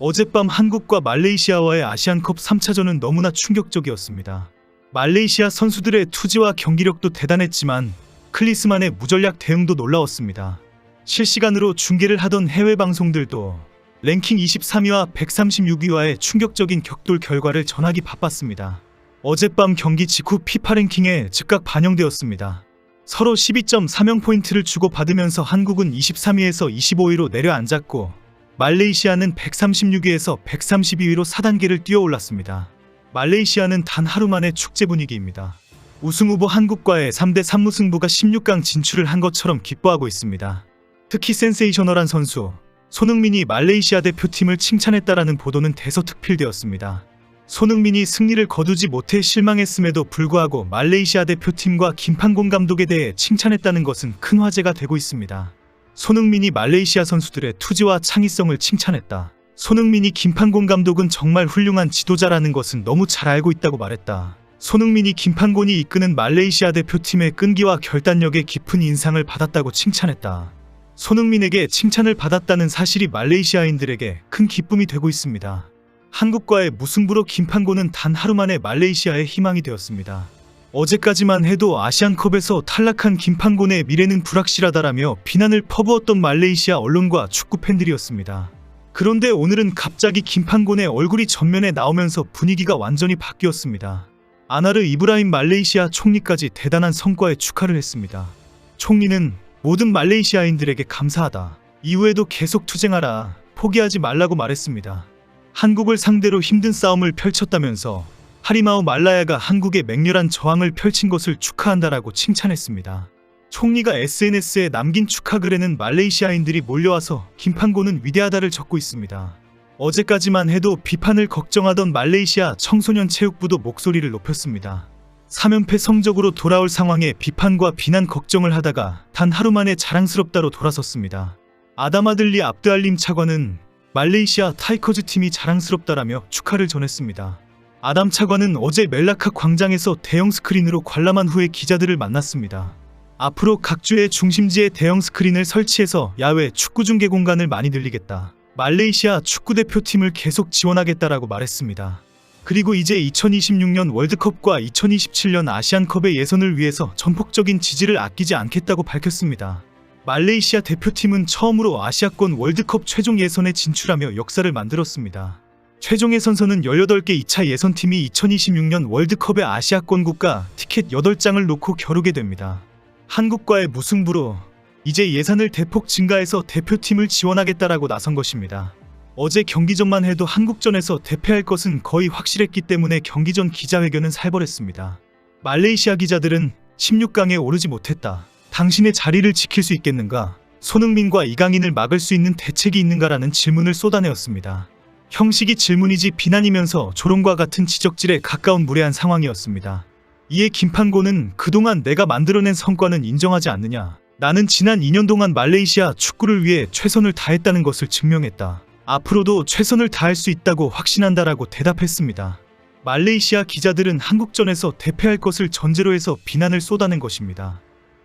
어젯밤 한국과 말레이시아와의 아시안컵 3차전은 너무나 충격적이었습니다. 말레이시아 선수들의 투지와 경기력도 대단했지만 클리스만의 무전략 대응도 놀라웠습니다. 실시간으로 중계를 하던 해외 방송들도 랭킹 23위와 136위와의 충격적인 격돌 결과를 전하기 바빴습니다. 어젯밤 경기 직후 피파 랭킹에 즉각 반영되었습니다. 서로 12.300포인트를 주고받으면서 한국은 23위에서 25위로 내려앉았고 말레이시아는 136위에서 132위로 4단계를 뛰어올랐습니다. 말레이시아는 단 하루 만에 축제 분위기입니다. 우승후보 한국과의 3대3 무승부가 16강 진출을 한 것처럼 기뻐하고 있습니다. 특히 센세이셔널한 선수 손흥민이 말레이시아 대표팀을 칭찬했다라는 보도는 대서특필되었습니다. 손흥민이 승리를 거두지 못해 실망했음에도 불구하고 말레이시아 대표팀과 김판곤 감독에 대해 칭찬했다는 것은 큰 화제가 되고 있습니다. 손흥민이 말레이시아 선수들의 투지와 창의성을 칭찬했다. 손흥민이 김판곤 감독은 정말 훌륭한 지도자라는 것은 너무 잘 알고 있다고 말했다. 손흥민이 김판곤이 이끄는 말레이시아 대표팀의 끈기와 결단력에 깊은 인상을 받았다고 칭찬했다. 손흥민에게 칭찬을 받았다는 사실이 말레이시아인들에게 큰 기쁨이 되고 있습니다. 한국과의 무승부로 김판곤은 단 하루 만에 말레이시아의 희망이 되었습니다. 어제까지만 해도 아시안컵에서 탈락한 김판곤의 미래는 불확실하다라며 비난을 퍼부었던 말레이시아 언론과 축구 팬들이었습니다. 그런데 오늘은 갑자기 김판곤의 얼굴이 전면에 나오면서 분위기가 완전히 바뀌었습니다. 아나르 이브라임 말레이시아 총리까지 대단한 성과에 축하를 했습니다. 총리는 모든 말레이시아인들에게 감사하다. 이후에도 계속 투쟁하라. 포기하지 말라고 말했습니다. 한국을 상대로 힘든 싸움을 펼쳤다면서 하리마우 말라야가 한국의 맹렬한 저항을 펼친 것을 축하한다라고 칭찬했습니다. 총리가 SNS에 남긴 축하글에는 말레이시아인들이 몰려와서 김판곤은 위대하다를 적고 있습니다. 어제까지만 해도 비판을 걱정하던 말레이시아 청소년 체육부도 목소리를 높였습니다. 3연패 성적으로 돌아올 상황에 비판과 비난 걱정을 하다가 단 하루 만에 자랑스럽다로 돌아섰습니다. 아다마들리 압드알림 차관은 말레이시아 타이커즈 팀이 자랑스럽다라며 축하를 전했습니다. 아담 차관은 어제 멜라카 광장에서 대형 스크린으로 관람한 후에 기자들을 만났습니다. 앞으로 각 주의 중심지에 대형 스크린을 설치해서 야외 축구 중계 공간을 많이 늘리겠다. 말레이시아 축구대표팀을 계속 지원하겠다라고 말했습니다. 그리고 이제 2026년 월드컵과 2027년 아시안컵의 예선을 위해서 전폭적인 지지를 아끼지 않겠다고 밝혔습니다. 말레이시아 대표팀은 처음으로 아시아권 월드컵 최종 예선에 진출하며 역사를 만들었습니다. 최종 예선서는 18개 2차 예선팀이 2026년 월드컵의 아시아권 국가 티켓 8장을 놓고 겨루게 됩니다. 한국과의 무승부로 이제 예산을 대폭 증가해서 대표팀을 지원하겠다라고 나선 것입니다. 어제 경기전만 해도 한국전에서 대패할 것은 거의 확실했기 때문에 경기 전 기자회견은 살벌했습니다. 말레이시아 기자들은 16강에 오르지 못했다. 당신의 자리를 지킬 수 있겠는가? 손흥민과 이강인을 막을 수 있는 대책이 있는가라는 질문을 쏟아내었습니다. 형식이 질문이지 비난이면서 조롱과 같은 지적질에 가까운 무례한 상황이었습니다. 이에 김판곤은 그동안 내가 만들어낸 성과는 인정하지 않느냐. 나는 지난 2년 동안 말레이시아 축구를 위해 최선을 다했다는 것을 증명했다. 앞으로도 최선을 다할 수 있다고 확신한다라고 대답했습니다. 말레이시아 기자들은 한국전에서 대패할 것을 전제로 해서 비난을 쏟아낸 것입니다.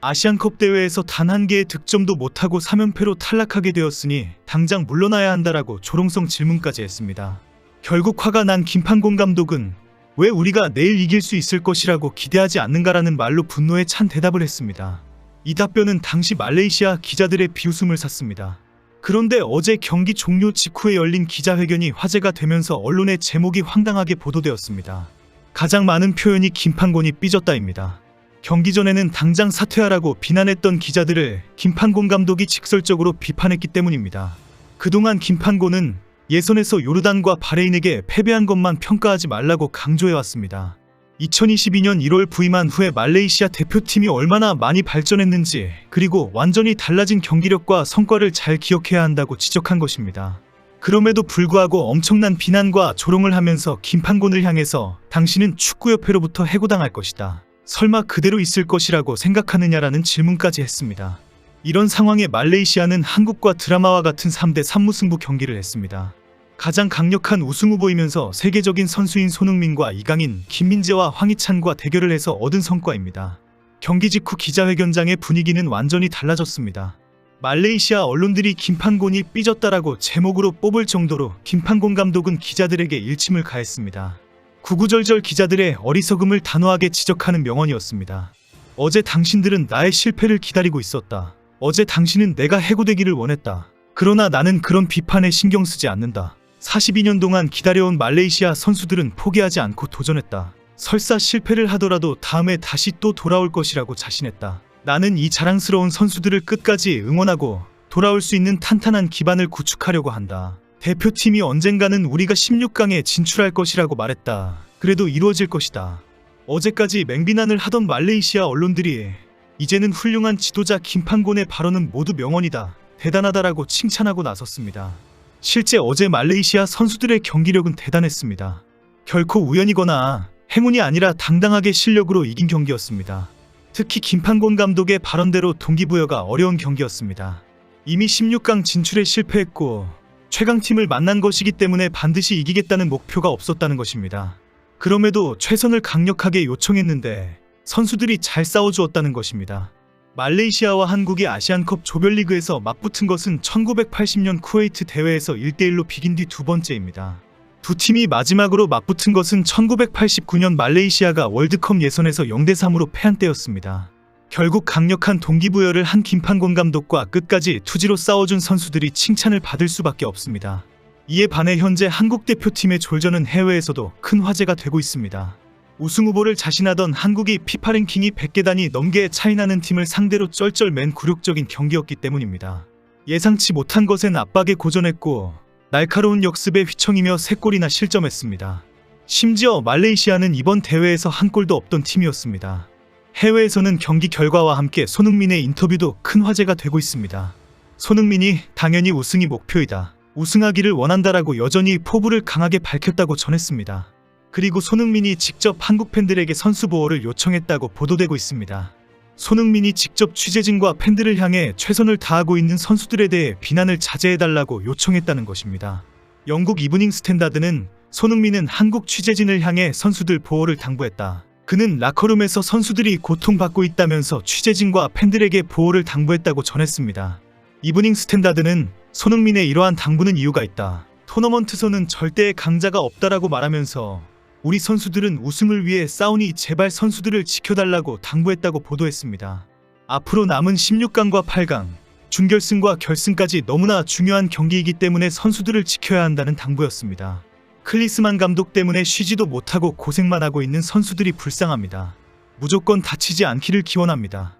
아시안컵 대회에서 단 한 개의 득점도 못하고 3연패로 탈락하게 되었으니 당장 물러나야 한다라고 조롱성 질문까지 했습니다. 결국 화가 난 김판곤 감독은 왜 우리가 내일 이길 수 있을 것이라고 기대하지 않는가라는 말로 분노에 찬 대답을 했습니다. 이 답변은 당시 말레이시아 기자들의 비웃음을 샀습니다. 그런데 어제 경기 종료 직후에 열린 기자회견이 화제가 되면서 언론의 제목이 황당하게 보도되었습니다. 가장 많은 표현이 김판곤이 삐졌다입니다. 경기 전에는 당장 사퇴하라고 비난했던 기자들을 김판곤 감독이 직설적으로 비판했기 때문입니다. 그동안 김판곤은 예선에서 요르단과 바레인에게 패배한 것만 평가하지 말라고 강조해왔습니다. 2022년 1월 부임한 후에 말레이시아 대표팀이 얼마나 많이 발전했는지 그리고 완전히 달라진 경기력과 성과를 잘 기억해야 한다고 지적한 것입니다. 그럼에도 불구하고 엄청난 비난과 조롱을 하면서 김판곤을 향해서 당신은 축구협회로부터 해고당할 것이다. 설마 그대로 있을 것이라고 생각하느냐라는 질문까지 했습니다. 이런 상황에 말레이시아는 한국과 드라마와 같은 3대3 무승부 경기를 했습니다. 가장 강력한 우승 후보이면서 세계적인 선수인 손흥민과 이강인, 김민재와 황희찬과 대결을 해서 얻은 성과입니다. 경기 직후 기자회견장의 분위기는 완전히 달라졌습니다. 말레이시아 언론들이 김판곤이 삐졌다라고 제목으로 뽑을 정도로 김판곤 감독은 기자들에게 일침을 가했습니다. 구구절절 기자들의 어리석음을 단호하게 지적하는 명언이었습니다. 어제 당신들은 나의 실패를 기다리고 있었다. 어제 당신은 내가 해고되기를 원했다. 그러나 나는 그런 비판에 신경 쓰지 않는다. 42년 동안 기다려온 말레이시아 선수들은 포기하지 않고 도전했다. 설사 실패를 하더라도 다음에 다시 또 돌아올 것이라고 자신했다. 나는 이 자랑스러운 선수들을 끝까지 응원하고 돌아올 수 있는 탄탄한 기반을 구축하려고 한다. 대표팀이 언젠가는 우리가 16강에 진출할 것이라고 말했다. 그래도 이루어질 것이다. 어제까지 맹비난을 하던 말레이시아 언론들이 이제는 훌륭한 지도자 김판곤의 발언은 모두 명언이다. 대단하다라고 칭찬하고 나섰습니다. 실제 어제 말레이시아 선수들의 경기력은 대단했습니다. 결코 우연이거나 행운이 아니라 당당하게 실력으로 이긴 경기였습니다. 특히 김판곤 감독의 발언대로 동기부여가 어려운 경기였습니다. 이미 16강 진출에 실패했고 최강팀을 만난 것이기 때문에 반드시 이기겠다는 목표가 없었다는 것입니다. 그럼에도 최선을 강력하게 요청했는데 선수들이 잘 싸워주었다는 것입니다. 말레이시아와 한국이 아시안컵 조별리그에서 맞붙은 것은 1980년 쿠웨이트 대회에서 1대1로 비긴 뒤 두 번째입니다. 두 팀이 마지막으로 맞붙은 것은 1989년 말레이시아가 월드컵 예선에서 0대3으로 패한 때였습니다. 결국 강력한 동기부여를 한 김판곤 감독과 끝까지 투지로 싸워준 선수들이 칭찬을 받을 수밖에 없습니다. 이에 반해 현재 한국 대표팀의 졸전은 해외에서도 큰 화제가 되고 있습니다. 우승 후보를 자신하던 한국이 피파 랭킹이 100개 단위 넘게 차이나는 팀을 상대로 쩔쩔맨 굴욕적인 경기였기 때문입니다. 예상치 못한 것엔 압박에 고전했고 날카로운 역습에 휘청이며 3골이나 실점했습니다. 심지어 말레이시아는 이번 대회에서 한 골도 없던 팀이었습니다. 해외에서는 경기 결과와 함께 손흥민의 인터뷰도 큰 화제가 되고 있습니다. 손흥민이 당연히 우승이 목표이다. 우승하기를 원한다라고 여전히 포부를 강하게 밝혔다고 전했습니다. 그리고 손흥민이 직접 한국 팬들에게 선수 보호를 요청했다고 보도되고 있습니다. 손흥민이 직접 취재진과 팬들을 향해 최선을 다하고 있는 선수들에 대해 비난을 자제해달라고 요청했다는 것입니다. 영국 이브닝 스탠다드는 손흥민은 한국 취재진을 향해 선수들 보호를 당부했다. 그는 라커룸에서 선수들이 고통받고 있다면서 취재진과 팬들에게 보호를 당부했다고 전했습니다. 이브닝 스탠다드는 손흥민의 이러한 당부는 이유가 있다. 토너먼트에서는 절대의 강자가 없다라고 말하면서 우리 선수들은 우승을 위해 싸우니 제발 선수들을 지켜달라고 당부했다고 보도했습니다. 앞으로 남은 16강과 8강, 준결승과 결승까지 너무나 중요한 경기이기 때문에 선수들을 지켜야 한다는 당부였습니다. 클리스만 감독 때문에 쉬지도 못하고 고생만 하고 있는 선수들이 불쌍합니다. 무조건 다치지 않기를 기원합니다.